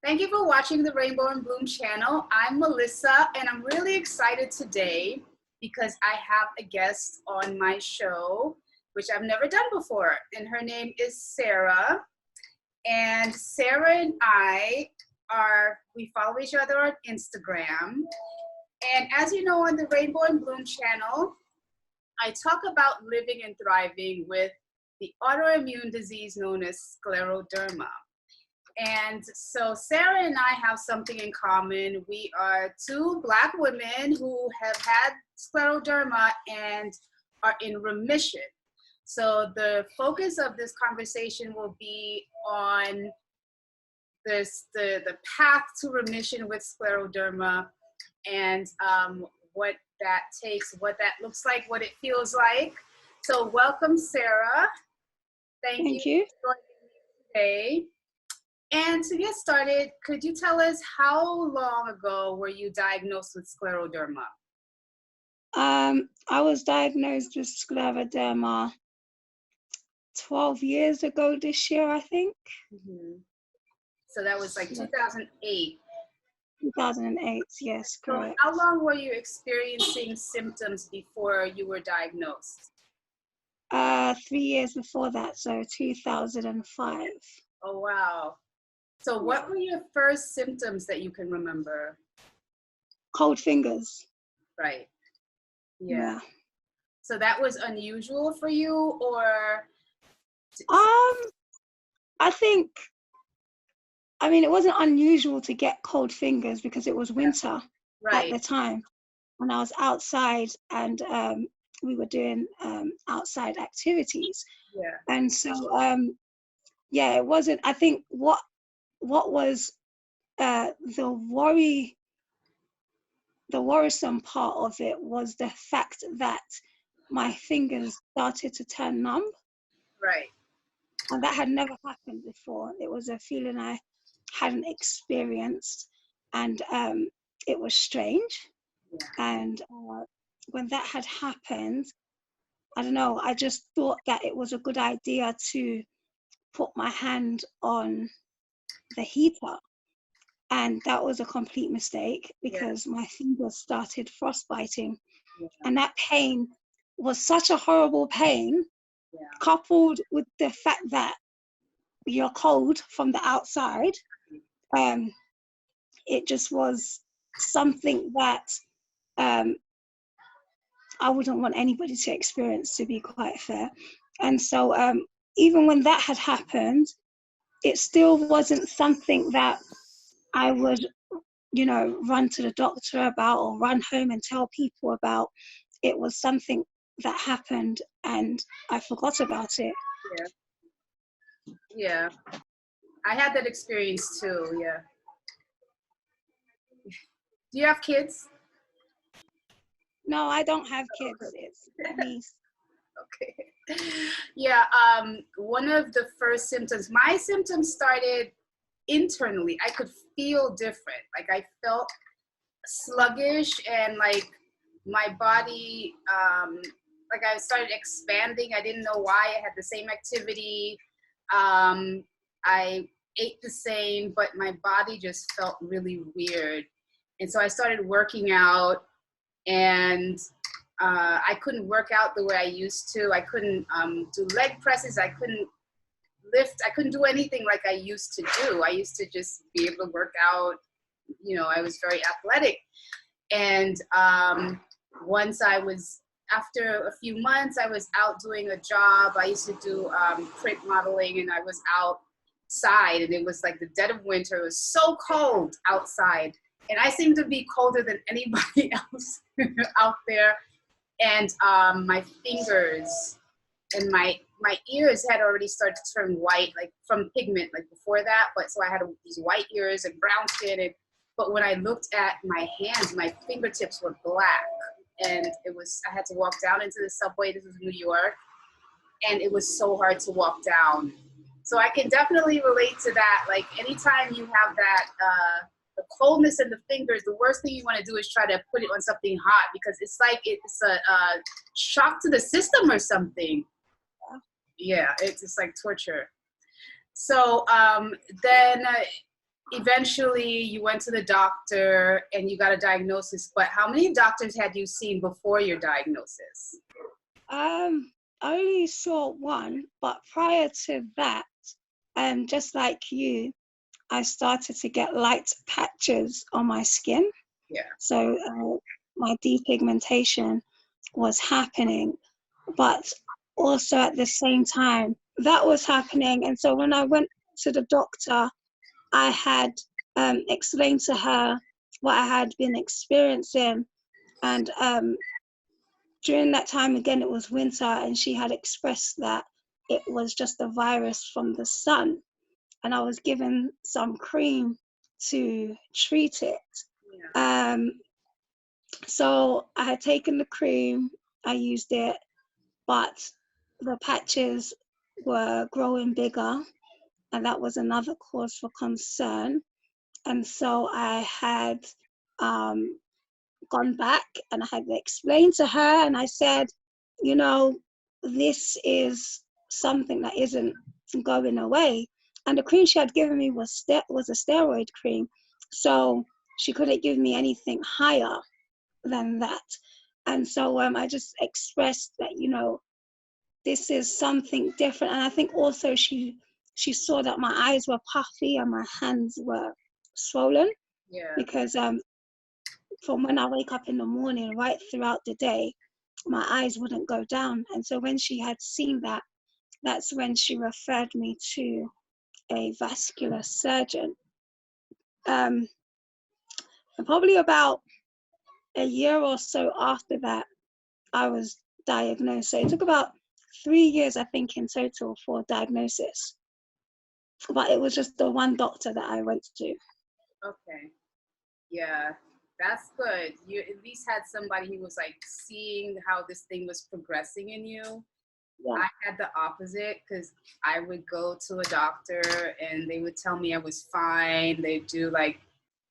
Thank you for watching the Rainbow and Bloom channel. I'm Melissa, and I'm really excited today because I have a guest on my show, which I've never done before, and her name is Sarah. And Sarah and we follow each other on Instagram. And as you know, on the Rainbow and Bloom channel, I talk about living and thriving with the autoimmune disease known as scleroderma. And so Sarah and I have something in common. We are two Black women who have had scleroderma and are in remission. So the focus of this conversation will be on the path to remission with scleroderma and what that takes, what that looks like, what it feels like. So welcome, Sarah. Thank you for joining me today. And to get started, could you tell us how long ago were you diagnosed with scleroderma? I was diagnosed with scleroderma 12 years ago this year, I think. Mm-hmm. So that was like 2008. 2008, yes, correct. So how long were you experiencing symptoms before you were diagnosed? 3 years before that, so 2005. Oh, wow. So what were your first symptoms that you can remember? Cold fingers. Right. Yeah. So that was unusual for you, or? I mean, it wasn't unusual to get cold fingers because it was winter at the time. And I was outside and we were doing outside activities. Yeah. And so, yeah, it wasn't, I think what was the worrisome part of it was the fact that my fingers started to turn numb. Right. And that had never happened before. It was a feeling I hadn't experienced, and it was strange. Yeah. And when that had happened, I don't know, I just thought that it was a good idea to put my hand on the heater. And that was a complete mistake because my fingers started frostbiting. Yeah. And that pain was such a horrible pain, coupled with the fact that you're cold from the outside. It just was something that I wouldn't want anybody to experience, to be quite fair. And so even when that had happened, it still wasn't something that I would, you know, run to the doctor about or run home and tell people about. It was something that happened and I forgot about it. Yeah. Yeah. I had that experience too, yeah. Do you have kids? No, I don't have kids. It's me. Okay. Yeah, one of the first symptoms, my symptoms started internally. I could feel different. Like I felt sluggish and like my body, like I started expanding. I didn't know why. I had the same activity. I ate the same, but my body just felt really weird. And so I started working out, and I couldn't work out the way I used to. I couldn't do leg presses. I couldn't lift. I couldn't do anything like I used to do. I used to just be able to work out. You know, I was very athletic. And once after a few months, I was out doing a job. I used to do print modeling, and I was outside, and it was like the dead of winter. It was so cold outside. And I seemed to be colder than anybody else out there. And my fingers and my ears had already started to turn white, like from pigment, like before that. But so I had these white ears and brown skin. But when I looked at my hands, my fingertips were black. And I had to walk down into the subway. This was New York. And it was so hard to walk down. So I can definitely relate to that. Like anytime you have that, the coldness in the fingers, the worst thing you want to do is try to put it on something hot because it's like it's a shock to the system or something. Yeah, it's just like torture. So then eventually you went to the doctor and you got a diagnosis, but how many doctors had you seen before your diagnosis? I only saw one, but prior to that, just like you, I started to get light patches on my skin. Yeah. So my depigmentation was happening, but also at the same time that was happening. And so when I went to the doctor, I had explained to her what I had been experiencing. And during that time, again, it was winter, and she had expressed that it was just a virus from the sun. And I was given some cream to treat it. Yeah. So I had taken the cream, I used it, but the patches were growing bigger, and that was another cause for concern. And so I had gone back and I had explained to her, and I said, you know, this is something that isn't going away. And the cream she had given me was a steroid cream, so she couldn't give me anything higher than that. And so I just expressed that, you know, this is something different. And I think also she saw that my eyes were puffy and my hands were swollen. Yeah. Because from when I wake up in the morning right throughout the day, my eyes wouldn't go down. And so when she had seen that, that's when she referred me to a vascular surgeon. And probably about a year or so after that, I was diagnosed. So it took about 3 years, I think, in total for diagnosis. But it was just the one doctor that I went to. Okay. Yeah, that's good. You at least had somebody who was like seeing how this thing was progressing in you. Yeah. I had the opposite, because I would go to a doctor and they would tell me I was fine. They'd do like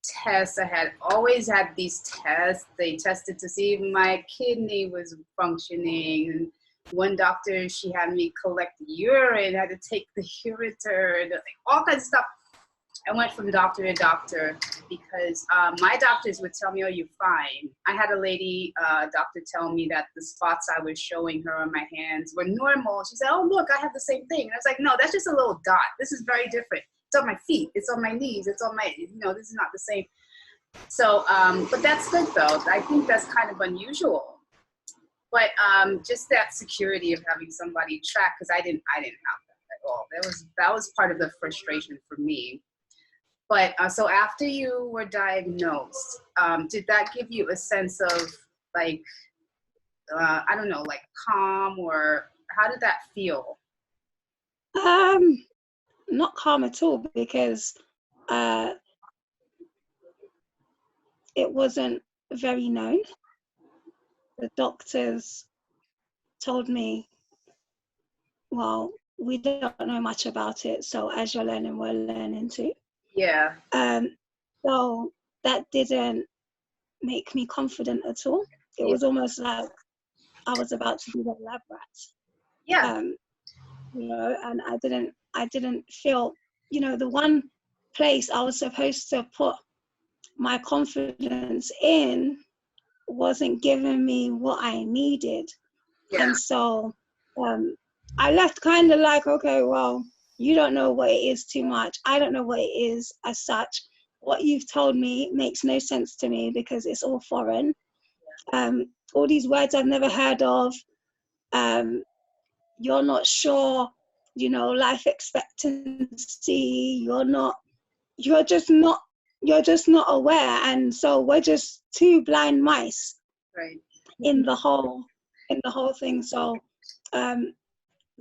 tests. I had always had these tests. They tested to see if my kidney was functioning. And one doctor, she had me collect urine, had to take the ureter, like all kinds of stuff. I went from doctor to doctor because my doctors would tell me, oh, you're fine. I had a lady doctor tell me that the spots I was showing her on my hands were normal. She said, oh, look, I have the same thing. And I was like, no, that's just a little dot. This is very different. It's on my feet. It's on my knees. It's on my, this is not the same. So, but that's good though. I think that's kind of unusual. But just that security of having somebody track, because I didn't have that at all. That was part of the frustration for me. But so after you were diagnosed, did that give you a sense of like, I don't know, like calm, or how did that feel? Not calm at all, because it wasn't very known. The doctors told me, well, we don't know much about it, so as you're learning, we're learning too. Yeah. So that didn't make me confident at all. It was almost like I was about to be the lab rat. Yeah. And I didn't feel, the one place I was supposed to put my confidence in wasn't giving me what I needed. Yeah. And so I left kind of like, okay, well, you don't know what it is too much. I don't know what it is as such. What you've told me makes no sense to me because it's all foreign. All these words I've never heard of. You're not sure, life expectancy. You're just not aware. And so we're just two blind mice, right, in the whole thing. So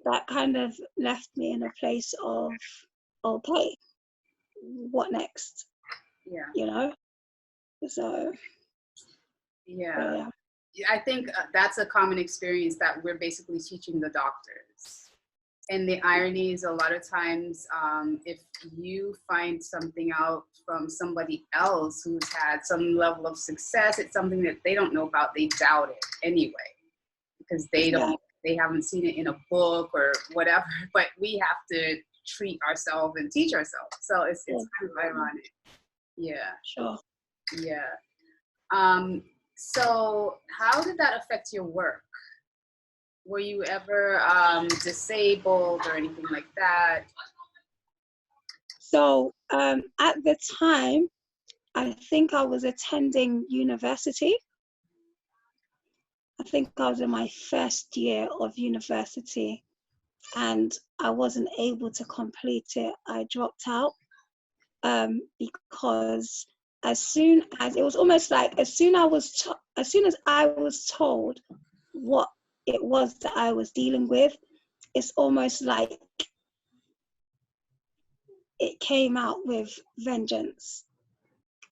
that kind of left me in a place of, okay, what next? Yeah. So yeah. I think that's a common experience that we're basically teaching the doctors. And the irony is, a lot of times, if you find something out from somebody else who's had some level of success, it's something that they don't know about, they doubt it anyway, because they haven't seen it in a book or whatever. But we have to treat ourselves and teach ourselves. So it's Yeah. kind of ironic. Yeah. Sure. Yeah. So how did that affect your work? Were you ever disabled or anything like that? So at the time, I think I was attending university. I think I was in my first year of university and I wasn't able to complete it. I dropped out because as soon as it was almost like as soon as I was told what it was that I was dealing with, it's almost like it came out with vengeance.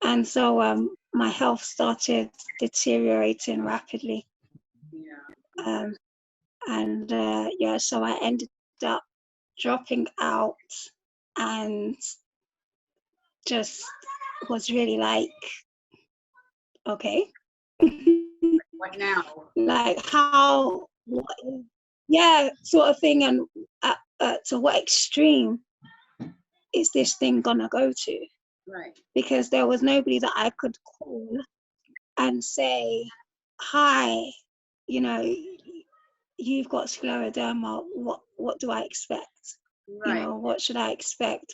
And so my health started deteriorating rapidly. Yeah. So I ended up dropping out and just was really like, okay. What now? Like how, yeah, sort of thing. And to what extreme is this thing gonna go to? Right. Because there was nobody that I could call and say, hi, you know, you've got scleroderma, what do I expect? Right. You know, what should I expect?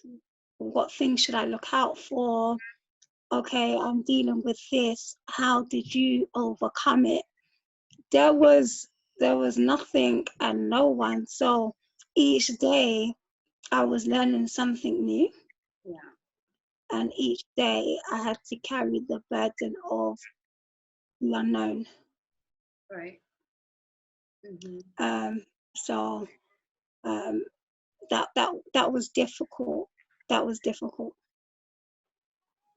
What things should I look out for? Okay, I'm dealing with this. How did you overcome it? There was nothing and no one. So each day I was learning something new. Yeah. And each day I had to carry the burden of the unknown. Right. So that was difficult. That was difficult.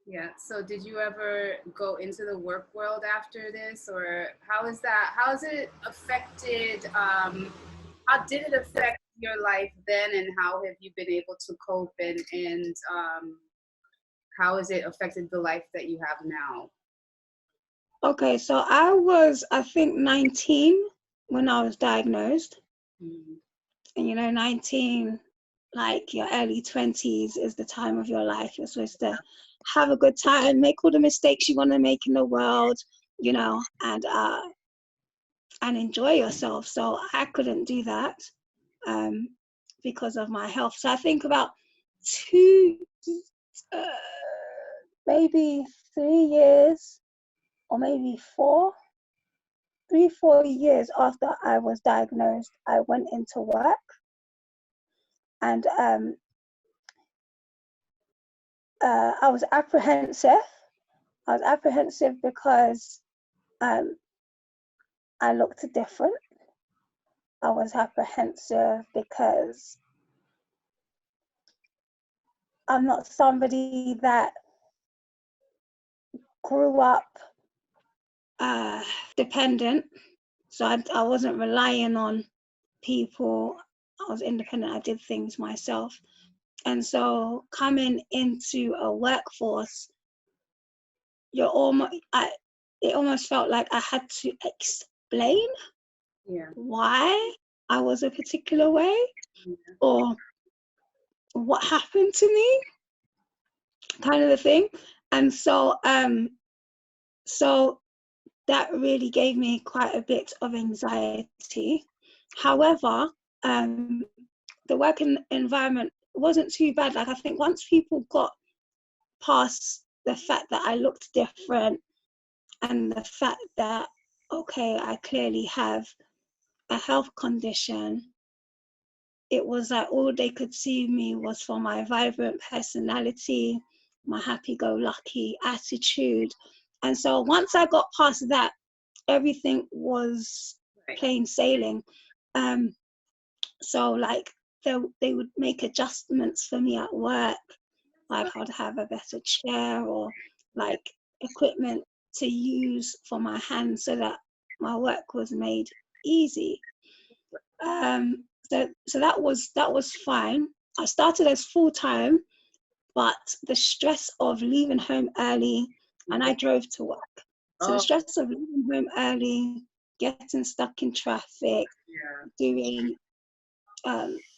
Yeah. So did you ever go into the work world after this, or how is that? How has it affected? How did it affect your life then, and how have you been able to cope? And how has it affected the life that you have now? Okay, so I was, I think, 19 when I was diagnosed. Mm-hmm. And you know, 19, like your early 20s is the time of your life. You're supposed to have a good time, make all the mistakes you want to make in the world, you know, and enjoy yourself. So I couldn't do that because of my health. So I think about maybe 3 years or maybe 4 years after I was diagnosed, I went into work. And I was apprehensive. I was apprehensive because I looked different. I was apprehensive because I'm not somebody that grew up dependent. So I wasn't relying on people. I was independent. I did things myself. And so coming into a workforce, it almost felt like I had to explain why I was a particular way or what happened to me, kind of a thing. And so that really gave me quite a bit of anxiety. However, the working environment wasn't too bad. Like I think once people got past the fact that I looked different and the fact that, okay, I clearly have a health condition, it was like all they could see me was for my vibrant personality, my happy-go-lucky attitude. And so once I got past that, everything was plain sailing. So like they would make adjustments for me at work, like I'd have a better chair or like equipment to use for my hands so that my work was made easy. So that was fine. I started as full-time, but the stress of leaving home early, and I drove to work. So the stress of leaving home early, getting stuck in traffic, doing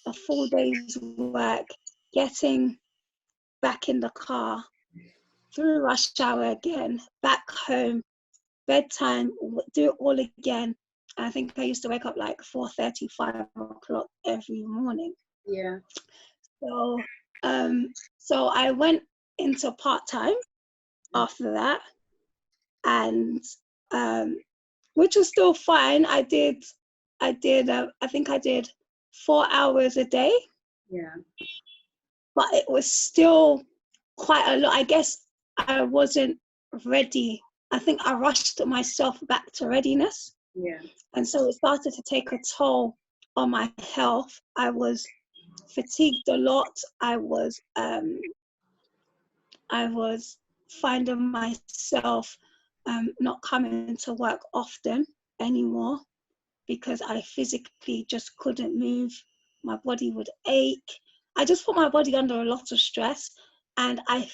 a full day's work, getting back in the car, through rush hour again, back home, bedtime, do it all again. I think I used to wake up like 4:30, 5 o'clock every morning. Yeah. So I went into part-time after that, and which was still fine. I think I did 4 hours a day. Yeah. But it was still quite a lot. I guess I wasn't ready. I think I rushed myself back to readiness. Yeah. And so it started to take a toll on my health. I was fatigued a lot. I was finding myself not coming to work often anymore because I physically just couldn't move. My body would ache. I just put my body under a lot of stress, and I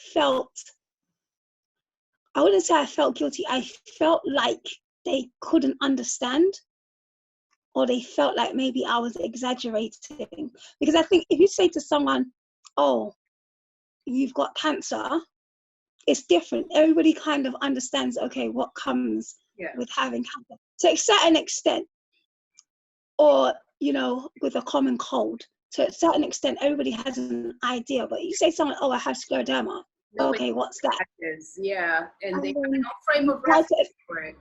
wouldn't say I felt guilty. I felt like they couldn't understand, or they felt like maybe I was exaggerating. Because I think if you say to someone, oh, you've got cancer, it's different. Everybody kind of understands, okay, what comes with having cancer to a certain extent, or, with a common cold. To a certain extent, everybody has an idea. But you say someone, oh, I have scleroderma. Okay, what's that? Yeah, and they have no frame of reference for it.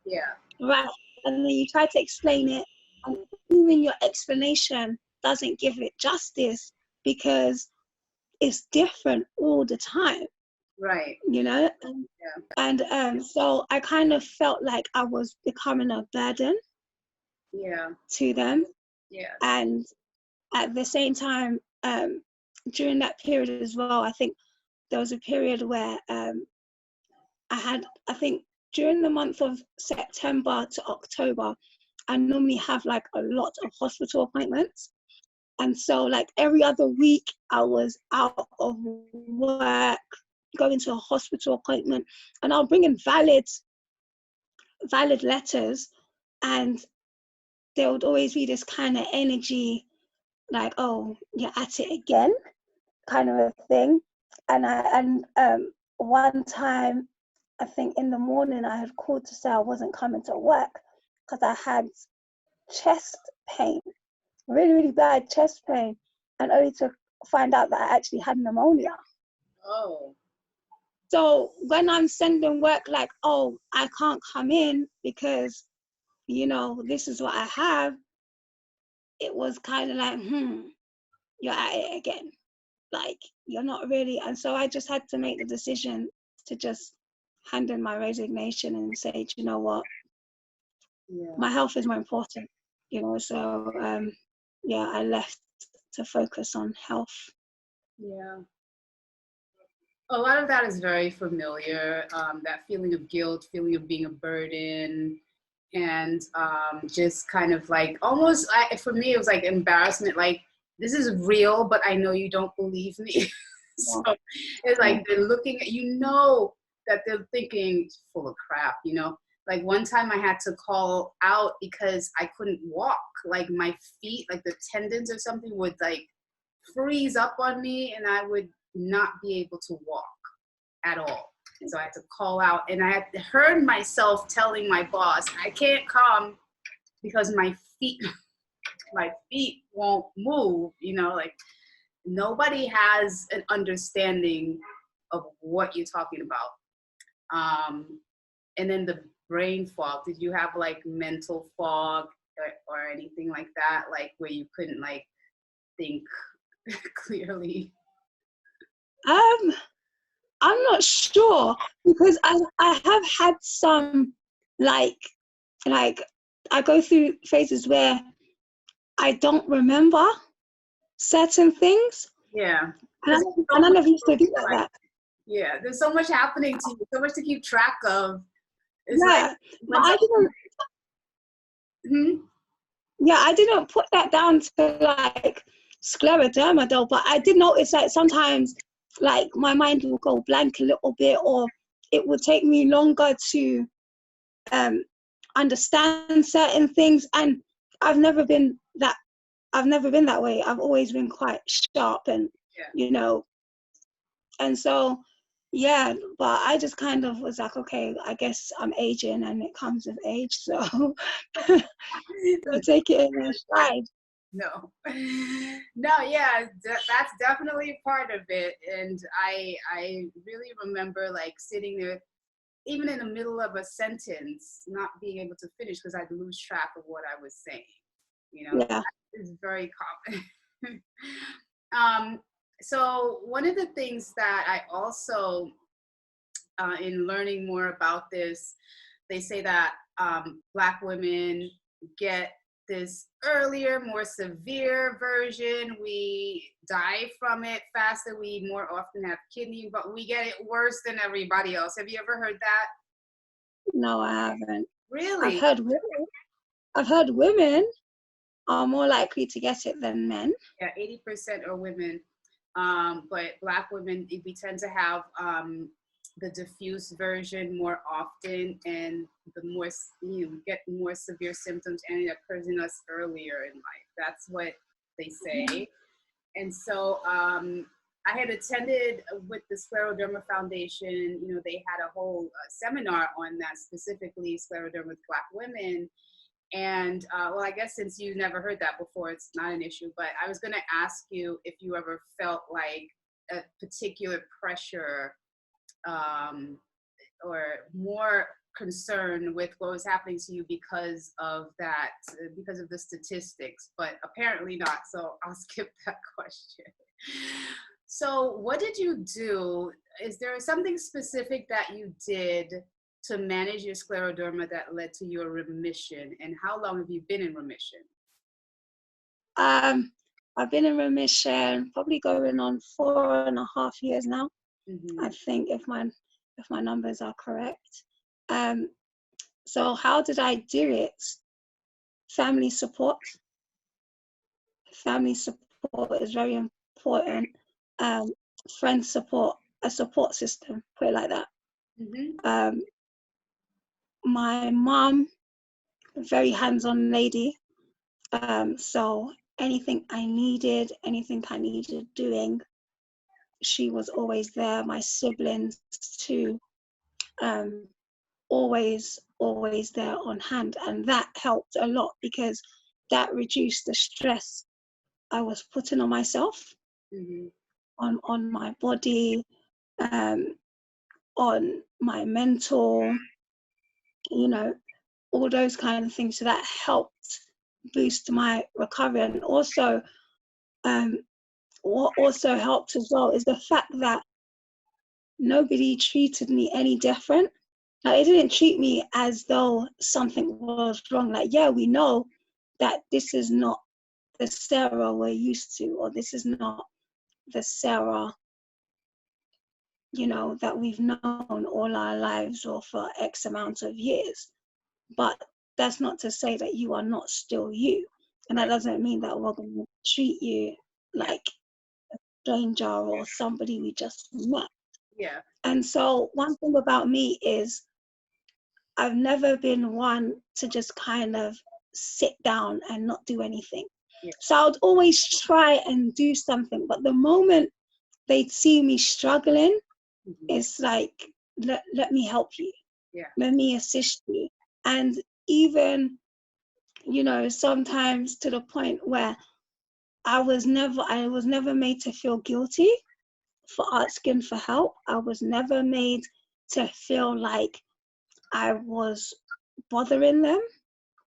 Yeah. Right, and then you try to explain it, and even your explanation doesn't give it justice because it's different all the time. Right. And so I kind of felt like I was becoming a burden. Yeah. To them. Yeah. And at the same time, during that period as well, I think there was a period where I think during the month of September to October, I normally have like a lot of hospital appointments. And so like every other week I was out of work, going to a hospital appointment, and I'll bring in valid letters, and there would always be this kind of energy like, oh, you're at it again, kind of a thing. And one time, I think in the morning, I had called to say I wasn't coming to work because I had chest pain, really, really bad chest pain, and only to find out that I actually had pneumonia. Oh. So when I'm sending work like, oh, I can't come in because, this is what I have, it was kind of like, you're at it again. Like, you're not really. And so I just had to make the decision to just hand in my resignation and say, you know what, my health is more important, so I left to focus on health. Yeah. A lot of that is very familiar, that feeling of guilt, feeling of being a burden, and just kind of like almost, for me, it was like embarrassment, like, this is real, but I know you don't believe me. So it's like they're looking at, that they're thinking full of crap, Like one time I had to call out because I couldn't walk. Like my feet, like the tendons or something would like freeze up on me, and I would not be able to walk at all. And so I had to call out, and I had heard myself telling my boss, I can't come because my feet won't move, like nobody has an understanding of what you're talking about. And then the brain fog. Did you have like mental fog or anything like that? Like where you couldn't like think clearly? I'm not sure, because I have had some like I go through phases where I don't remember certain things. Yeah. And I never used to do that. Yeah, there's so much happening to you, so much to keep track of. It's but I didn't. Yeah, I didn't put that down to like scleroderma though, but I did notice like sometimes like my mind will go blank a little bit, or it would take me longer to understand certain things. And I've never been that I've never been that way. I've always been quite sharp and, you know, and so, yeah, but I just kind of was like, okay, I guess I'm aging and it comes with age. So I take it in stride. No, no, yeah, that's definitely part of it. And I really remember like sitting there, even in the middle of a sentence, not being able to finish because I'd lose track of what I was saying. You know, Yeah. that is very common. um, so one of the things that I also, in learning more about this, they say that Black women get this earlier, more severe version. We die from it faster. We more often have kidney, but we get it worse than everybody else. Have you ever heard that? No, I haven't. Really? I've heard women are more likely to get it than men. Yeah, 80% are women. But Black women, we tend to have the diffuse version more often, and the more, you know, get more severe symptoms, and it occurs in us earlier in life. That's what they say. And so I had attended with the Scleroderma Foundation, you know, they had a whole seminar on that, specifically scleroderma with Black women. And well, I guess since you never heard that before, it's not an issue, but I was going to ask you if you ever felt like a particular pressure or more concern with what was happening to you because of that, because of the statistics, but apparently not. So I'll skip that question. So what did you do? Is there something specific that you did to manage your scleroderma that led to your remission? And how long have you been in remission? I've been in remission probably going on 4.5 years now. I think if my numbers are correct. So how did I do it? Family support. Family support is very important. Friend support, a support system, put it like that. My mom, very hands-on lady. So anything I needed doing, she was always there. My siblings too, always there on hand. And that helped a lot because that reduced the stress I was putting on myself, on my body, on my mental, you know, all those kind of things. So that helped boost my recovery. And also, what also helped as well is the fact that nobody treated me any different. Like, they didn't treat me as though something was wrong. Like, yeah, we know that this is not the Sarah we're used to, or this is not the Sarah, you know, that we've known all our lives or for X amount of years. But that's not to say that you are not still you. And that doesn't mean that we're going to treat you like a stranger or somebody we just met. Yeah. And so one thing about me is I've never been one to just kind of sit down and not do anything. Yeah. So I would always try and do something. But the moment they'd see me struggling, it's like, let me help you. Yeah. Let me assist you. And even, you know, sometimes to the point where I was never made to feel guilty for asking for help. I was never made to feel like I was bothering them,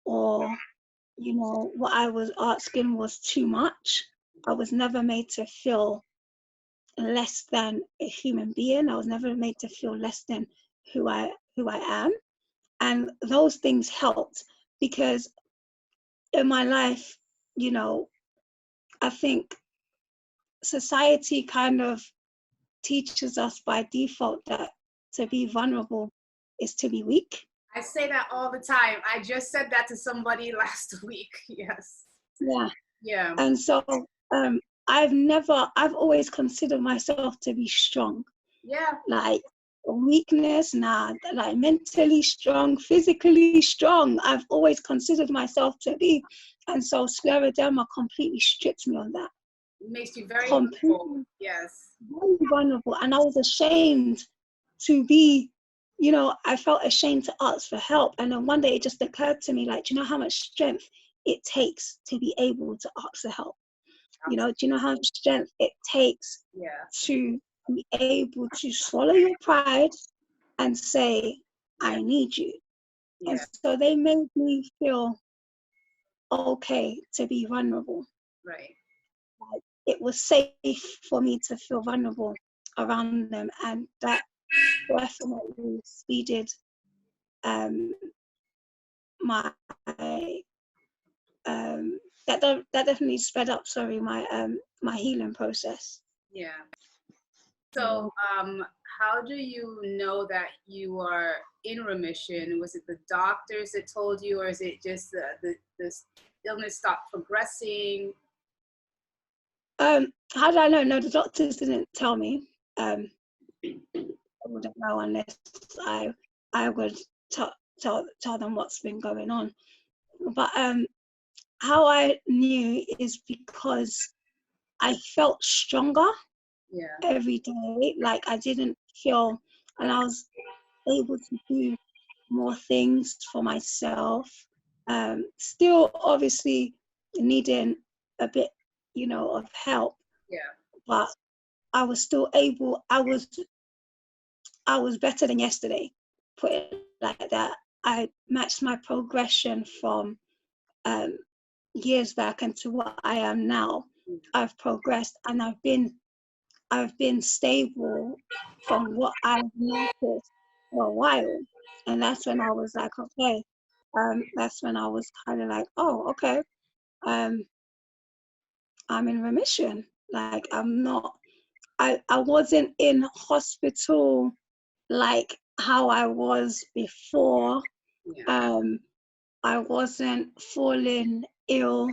or, you know, what I was asking was too much. I was never made to feel less than a human being. I was never made to feel less than who I am. And those things helped because in my life, you know, I think society kind of teaches us by default that to be vulnerable is to be weak. I say that all the time. I just said that to somebody last week. Yes. Yeah. Yeah. And so I've always considered myself to be strong. Yeah. Like, weakness, nah, like mentally strong, physically strong. I've always considered myself to be. And so scleroderma completely stripped me on that. It makes you very Completely, humble. Yes. very vulnerable. And I was ashamed to be, you know, I felt ashamed to ask for help. And then one day it just occurred to me, like, do you know how much strength it takes to be able to ask for help? You know, do you know how much strength it takes to be able to swallow your pride and say, I need you? And so they made me feel okay to be vulnerable. Right. Like, it was safe for me to feel vulnerable around them, and that definitely speeded my that definitely sped up, sorry, my healing process. Yeah. So, how do you know that you are in remission? Was it the doctors that told you, or is it just the illness stopped progressing? How did I know? No, the doctors didn't tell me. I wouldn't know unless I would tell them what's been going on. But how I knew is because I felt stronger every day. Like I didn't feel, and I was able to do more things for myself. Still, obviously, needing a bit, you know, of help. But I was still able. I was better than yesterday. Put it like that. I matched my progression from years back into what I am now. I've progressed, and I've been stable from what I've noticed for a while. And that's when I was like, okay. That's when I was kind of like, oh, okay. I'm in remission. Like I wasn't in hospital like how I was before. I wasn't falling ill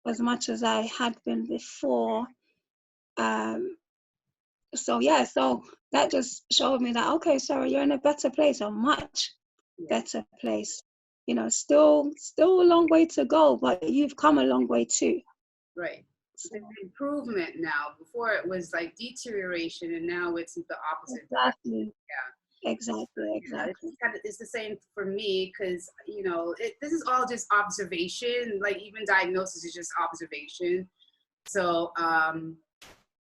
as much as I had been before. So that just showed me that, okay, Sarah, you're in a better place, a much better place. You know, still a long way to go, but you've come a long way too. Right. So, it's improvement now. Before it was like deterioration, and now it's the opposite. Exactly. Yeah. Exactly. It's the same for me, because you know this is all just observation. Like even diagnosis is just observation. So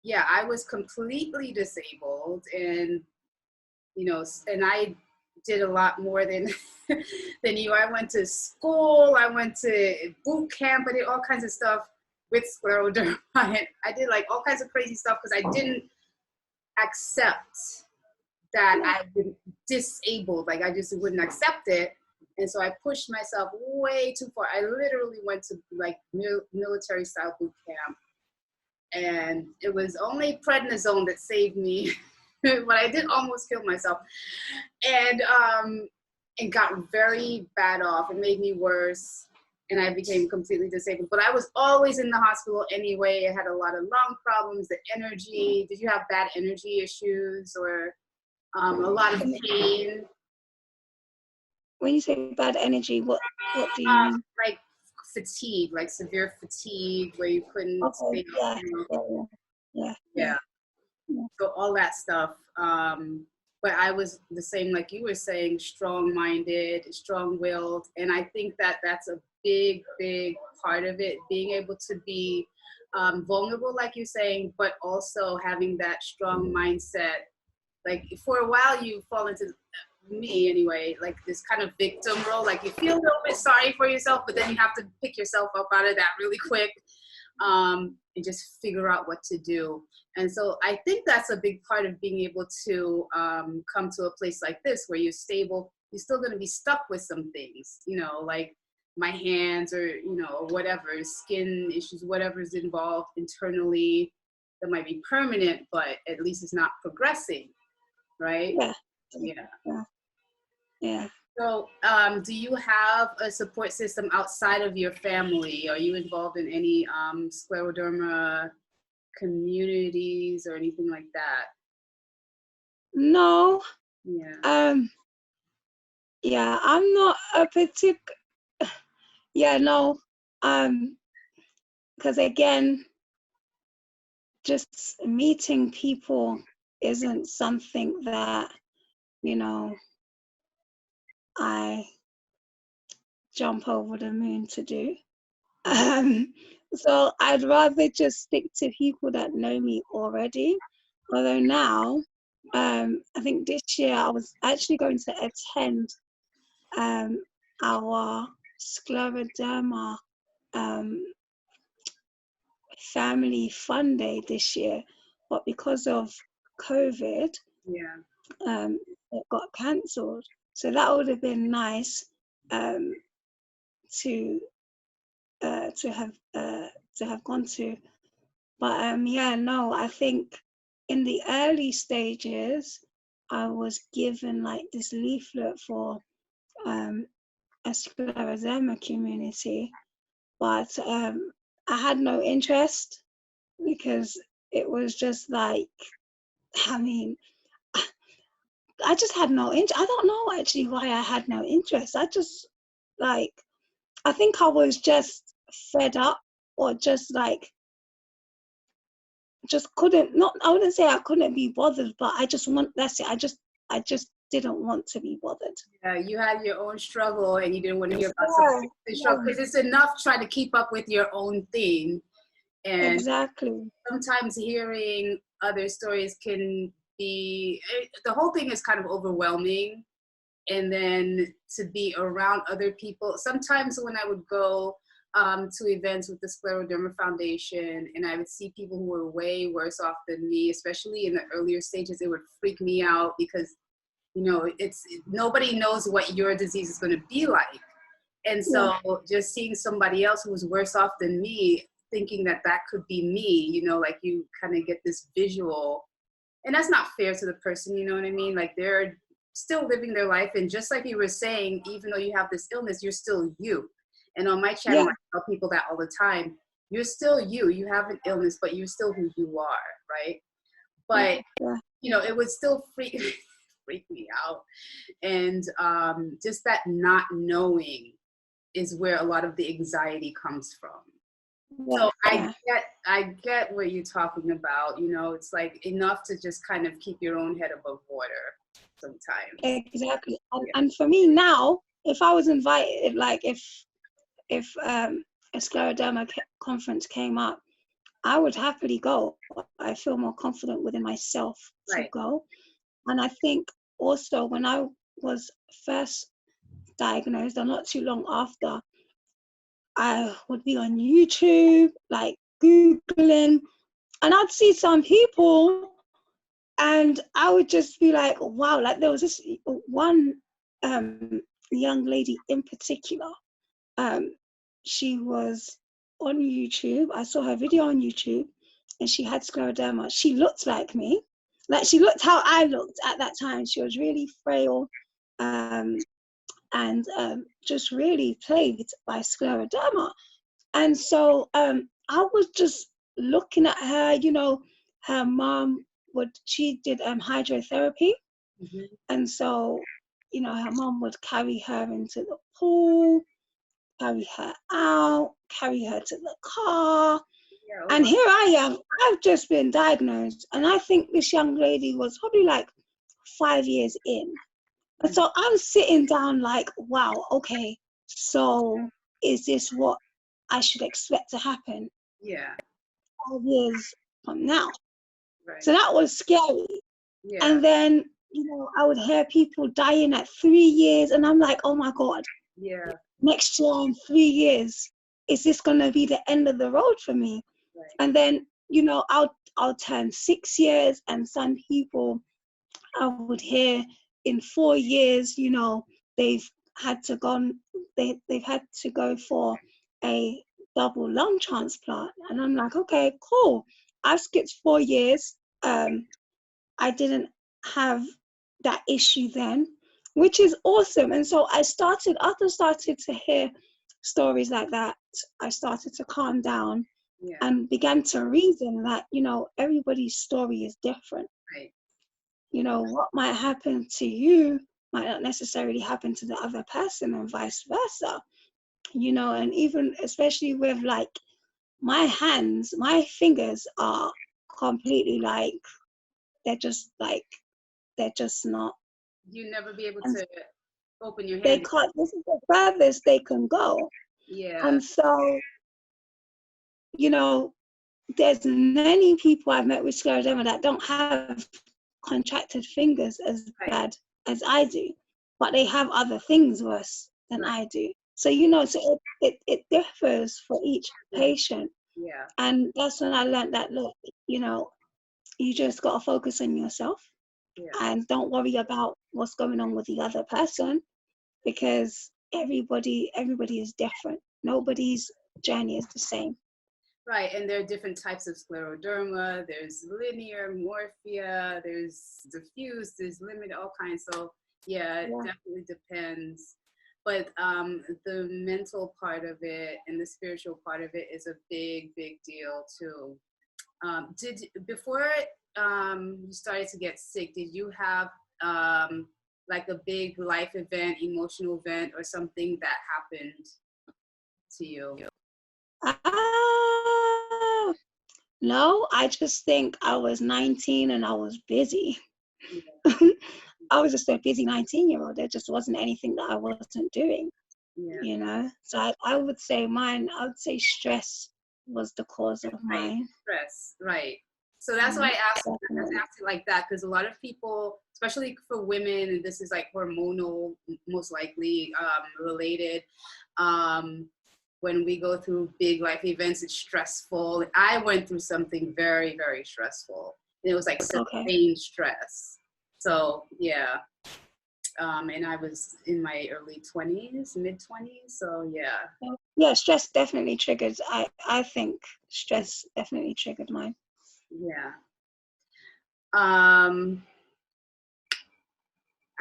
yeah, I was completely disabled, and you know, and I did a lot more than than you. I went to school, I went to boot camp, I did all kinds of stuff with scleroderma. I did like all kinds of crazy stuff because I didn't accept that I've been disabled. Like I just wouldn't accept it. And so I pushed myself way too far. I literally went to like military style boot camp. And it was only prednisone that saved me. But I did almost kill myself. And it got very bad off. It made me worse. And I became completely disabled. But I was always in the hospital anyway. I had a lot of lung problems, the energy. Did you have bad energy issues or a lot of pain? When you say bad energy, what do you mean? Like fatigue, like severe fatigue where you couldn't stay Yeah. So all that stuff. But I was the same, like you were saying, strong-minded, strong-willed. And I think that that's a big, big part of it, being able to be vulnerable, like you're saying, but also having that strong mindset. Like for a while you fall into, me anyway, like this kind of victim role, like you feel a little bit sorry for yourself, but then you have to pick yourself up out of that really quick and just figure out what to do. And so I think that's a big part of being able to come to a place like this where you're stable. You're still going to be stuck with some things, you know, like my hands or, you know, whatever, skin issues, whatever's involved internally that might be permanent, but at least it's not progressing, right? Yeah. So do you have a support system outside of your family? Are you involved in any scleroderma communities or anything like that? No. Yeah. Yeah, I'm not a yeah, no. Because again, just meeting people isn't something that, you know, I jump over the moon to do. So I'd rather just stick to people that know me already. Although now, I think this year I was actually going to attend our scleroderma family fun day this year, but because of COVID, Yeah. it got cancelled. So that would have been nice um, to uh, to have uh, to have gone to. But yeah, no, I think in the early stages, I was given like this leaflet for a scleroderma community, but I had no interest because it was just like, I mean, I just had no interest. I don't know actually why I had no interest. I just like, I think I was just fed up or just like, just couldn't, not, I wouldn't say I couldn't be bothered, but I just want, that's it. I just didn't want to be bothered. Yeah, you had your own struggle and you didn't want to hear about Yeah, somebody else's struggle because it's enough trying to keep up with your own thing. And exactly. sometimes hearing other stories can be, the whole thing is kind of overwhelming. And then to be around other people. Sometimes when I would go to events with the Scleroderma Foundation and I would see people who were way worse off than me, especially in the earlier stages, it would freak me out because, you know, nobody knows what your disease is going to be like. And Yeah, so just seeing somebody else who was worse off than me, thinking that that could be me, you know, like you kind of get this visual, and that's not fair to the person, you know what I mean? Like they're still living their life. And just like you were saying, even though you have this illness, you're still you. And on my channel, yeah, I tell people that all the time. You're still you. You have an illness, but you're still who you are, right? yeah, But, yeah. you know, it would still freak me out. And just that not knowing is where a lot of the anxiety comes from. Yeah, So yeah. I get what you're talking about. You know, it's like enough to just kind of keep your own head above water sometimes. Exactly. Yeah. And for me now, if I was invited, like if a scleroderma conference came up, I would happily go. I feel more confident within myself to Right. go. And I think also when I was first diagnosed, or not too long after, I would be on YouTube, like Googling, and I'd see some people and I would just be like, wow, like there was this one young lady in particular. Um, she was on YouTube. I saw her video on YouTube and she had scleroderma. She looked like me. Like she looked how I looked at that time. She was really frail and just really plagued by scleroderma. And so I was just looking at her, you know, her mom she did hydrotherapy. Mm-hmm. And so, you know, her mom would carry her into the pool, carry her out, carry her to the car. Yeah. Oh, And wow. here I am, I've just been diagnosed. And I think this young lady was probably like 5 years in. And so I'm sitting down like, wow, okay, so is this what I should expect to happen Yeah. 5 years from now? Right. So that was scary. Yeah. And then, you know, I would hear people dying at 3 years, and I'm like, oh my God, Yeah. next year in 3 years, is this gonna be the end of the road for me? Right. And then, you know, I'll turn 6 years, and some people I would hear in 4 years, you know, they've had to go they've had to go for a double lung transplant. And I'm like, okay, cool. I've skipped 4 years. I didn't have that issue then, which is awesome. And so after I started to hear stories like that, I started to calm down Yeah. and began to reason that, you know, everybody's story is different. Right. you know, what might happen to you might not necessarily happen to the other person, and vice versa, you know. And even especially with like my hands, my fingers are completely like, they're just like, they're just not, You never be able and to open your they hand. can't, this is the furthest they can go. Yeah. And so, you know, there's many people I've met with scleroderma that don't have contracted fingers as Right. bad as I do, but they have other things worse than Right. I do. So, you know, so it differs for each patient. Yeah. And that's when I learned that, look, you know, you just got to focus on yourself Yeah. and don't worry about what's going on with the other person, because everybody is different. Nobody's journey is the same. Right, and there are different types of scleroderma. There's linear, morphia, there's diffuse, there's limited, all kinds. So yeah, it definitely depends. But the mental part of it and the spiritual part of it is a big, big deal too. Before you started to get sick, did you have like a big life event, emotional event, or something that happened to you? No, I just think I was 19 and I was busy. Yeah. I was just a busy 19-year-old. There just wasn't anything that I wasn't doing, Yeah. you know? So I would say stress was the cause of Right. mine. Stress, right. So that's why I asked it like that, because a lot of people, especially for women, and this is like hormonal, most likely related, when we go through big life events, it's stressful. I went through something very, very stressful. And it was like sustained stress. So yeah. And I was in my early 20s, mid 20s. So yeah. Yeah, stress definitely triggers. I think stress definitely triggered mine. Yeah. I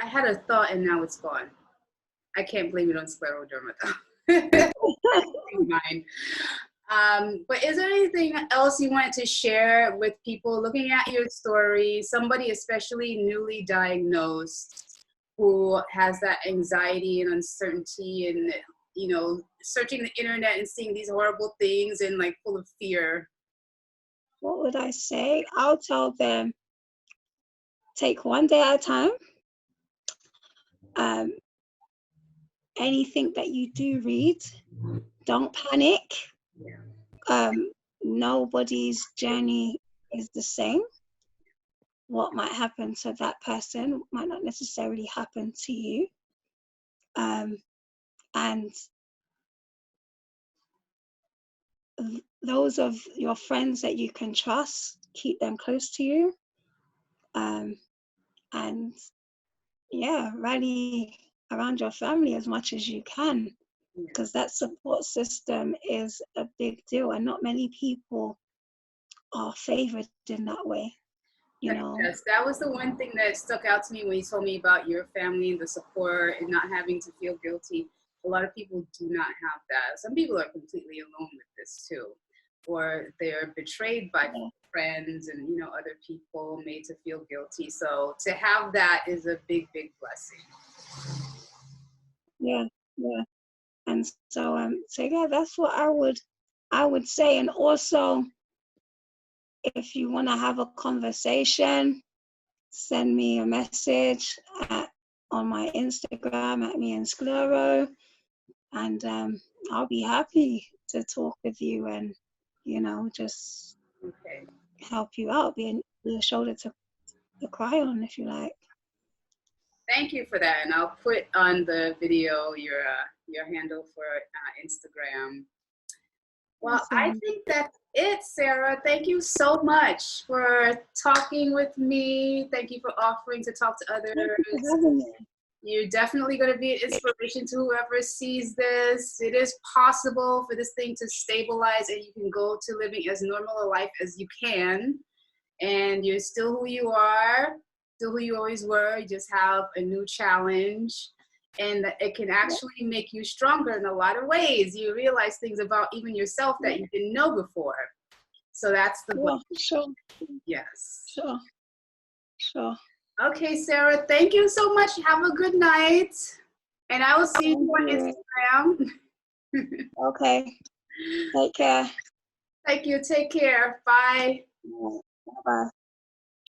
had a thought and now it's gone. I can't blame it on scleroderma though. Mine. But is there anything else you wanted to share with people looking at your story, somebody especially newly diagnosed who has that anxiety and uncertainty and, you know, searching the internet and seeing these horrible things and like full of fear? What would I say? I'll tell them, take one day at a time. Anything that you do read, don't panic. Nobody's journey is the same. What might happen to that person might not necessarily happen to you. And those of your friends that you can trust, keep them close to you. And yeah, rally around your family as much as you can, because that support system is a big deal, and not many people are favored in that way, you know. Yes, that was the one thing that stuck out to me when you told me about your family and the support and not having to feel guilty. A lot of people do not have that. Some people are completely alone with this too, or they're betrayed by friends and, you know, other people made to feel guilty. So to have that is a big, big blessing. Yeah. And so yeah, that's what I would say. And also, if you want to have a conversation, send me a message on my Instagram at me and Sclero, and I'll be happy to talk with you and, you know, just help you out, be a shoulder to cry on, if you like. Thank you for that, and I'll put on the video your handle for Instagram. Well, I think that's it, Sarah. Thank you so much for talking with me. Thank you for offering to talk to others. You're definitely going to be an inspiration to whoever sees this. It is possible for this thing to stabilize and you can go to living as normal a life as you can. And you're still who you are, still who you always were. You just have a new challenge. And it can actually make you stronger in a lot of ways. You realize things about even yourself that you didn't know before. So that's the goal. Sure. Yes. Sure. Okay, Sarah, thank you so much. Have a good night. And I will see you on Instagram. Okay. Take care. Thank you. Take care. Bye. Bye.